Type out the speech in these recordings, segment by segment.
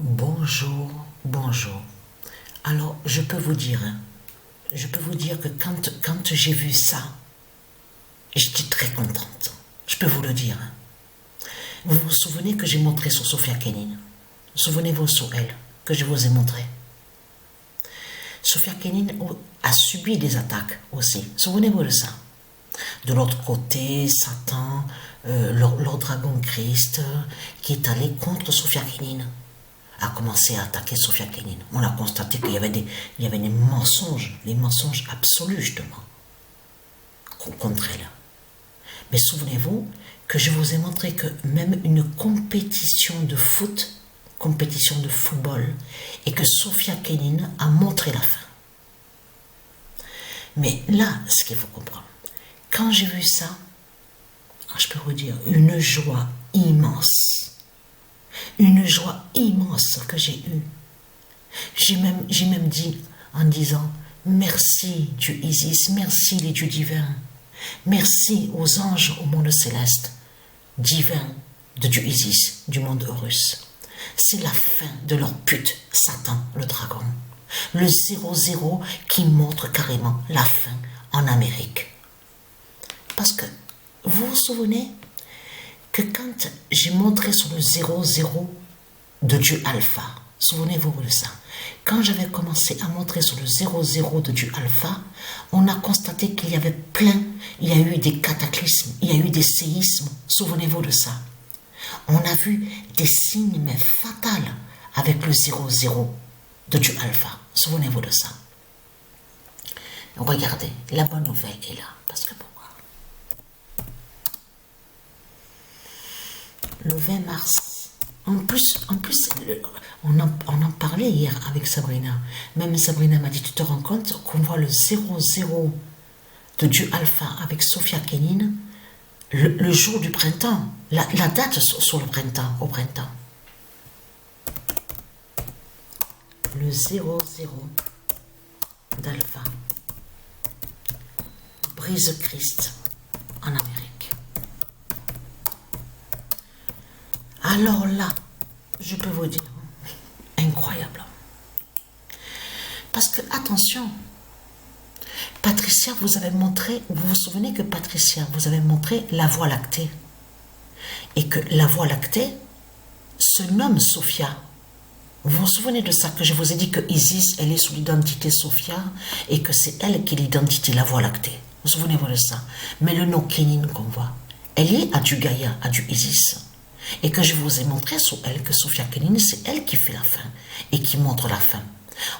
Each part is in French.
Bonjour, bonjour. Alors, je peux vous dire que quand j'ai vu ça, j'étais très contente. Je peux vous le dire. Vous vous souvenez que j'ai montré sur Sophia Kenin? Souvenez-vous sur elle, que je vous ai montré. Sophia Kenin a subi des attaques aussi. Souvenez-vous de ça. De l'autre côté, Satan, leur dragon Christ, qui est allé contre Sophia Kenin, a commencé à attaquer Sophia Kenin. On a constaté qu'il y avait des mensonges, des mensonges absolus justement, contre elle. Mais souvenez-vous que je vous ai montré que même une compétition de foot, compétition de football, et que Sophia Kenin a montré la fin. Mais là, ce qu'il faut comprendre, quand j'ai vu ça, je peux vous dire, une joie immense que j'ai eue. J'ai même dit, en disant, merci Dieu Isis, merci les dieux divins, merci aux anges au monde céleste, divin de Dieu Isis, du monde Horus. C'est la fin de leur pute, Satan, le dragon. Le 0-0 qui montre carrément la fin en Amérique. Parce que, vous vous souvenez que quand j'ai montré sur le 0-0 de Dieu Alpha, souvenez-vous de ça, quand j'avais commencé à montrer sur le 0-0 de Dieu Alpha, on a constaté qu'il y avait il y a eu des cataclysmes, il y a eu des séismes, souvenez-vous de ça. On a vu des signes mais fatals avec le 0-0 de Dieu Alpha, souvenez-vous de ça. Regardez, la bonne nouvelle est là, parce que pourquoi? Le 20 mars, en plus on en parlait hier avec Sabrina. Même Sabrina m'a dit, tu te rends compte qu'on voit le 0-0 de Dieu Alpha avec Sophia Kenin le jour du printemps, la date sur le printemps, au printemps. Le 0-0 d'Alpha brise Christ en Amérique. Alors là, je peux vous dire, incroyable. Parce que, attention, Patricia, vous avez montré, vous vous souvenez que Patricia, vous avez montré la Voie lactée. Et que la Voie lactée se nomme Sophia. Vous vous souvenez de ça, que je vous ai dit que Isis, elle est sous l'identité Sophia et que c'est elle qui est l'identité, la Voie lactée. Vous souvenez-vous de ça? Mais le nom Kenin qu'on voit, elle est à du Gaïa, à du Isis. Et que je vous ai montré sur elle que Sophia Kenin, c'est elle qui fait la fin et qui montre la fin.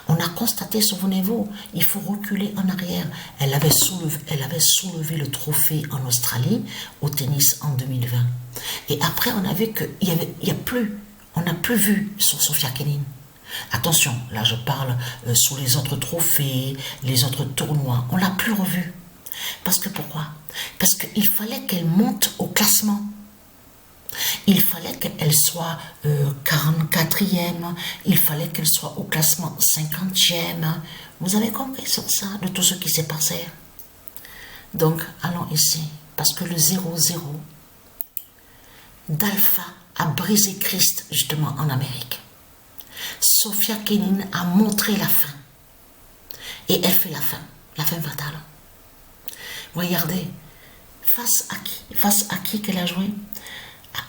On a constaté, souvenez-vous, il faut reculer en arrière. Elle avait soulevé le trophée en Australie au tennis en 2020. Et après, on a vu on n'a plus vu sur Sophia Kenin. Attention, là je parle sur les autres trophées, les autres tournois, on l'a plus revu. Parce que pourquoi? Parce qu'il fallait qu'elle monte au classement. Il fallait qu'elle soit 44e, il fallait qu'elle soit au classement 50e. Vous avez compris sur ça, de tout ce qui s'est passé? Donc, allons ici, parce que le 0-0 d'Alpha a brisé Christ, justement, en Amérique. Sophia Kenin a montré la fin. Et elle fait la fin fatale. Regardez, face à qui qu'elle a joué?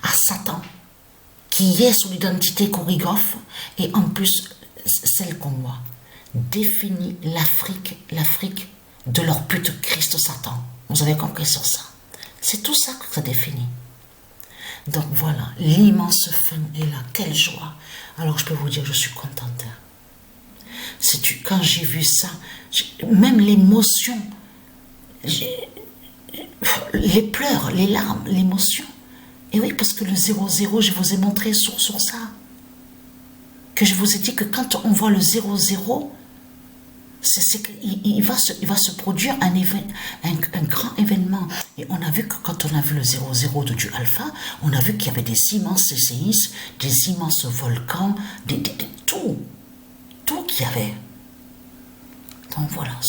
À Satan, qui est sous l'identité chorégraphe, et en plus, celle qu'on voit, définit l'Afrique de leur pute Christ Satan. Vous avez compris sur ça? C'est tout ça que ça définit. Donc voilà, l'immense fin est là, quelle joie. Alors je peux vous dire, je suis contente. Quand j'ai vu ça, même l'émotion, les pleurs, les larmes, l'émotion. Et oui, parce que le 0-0, je vous ai montré sur ça. Que je vous ai dit que quand on voit le 0-0, il va se produire un grand événement. Et on a vu que quand on a vu le 0-0 de Dieu Alpha, on a vu qu'il y avait des immenses séismes, des immenses volcans, tout qu'il y avait. Donc voilà,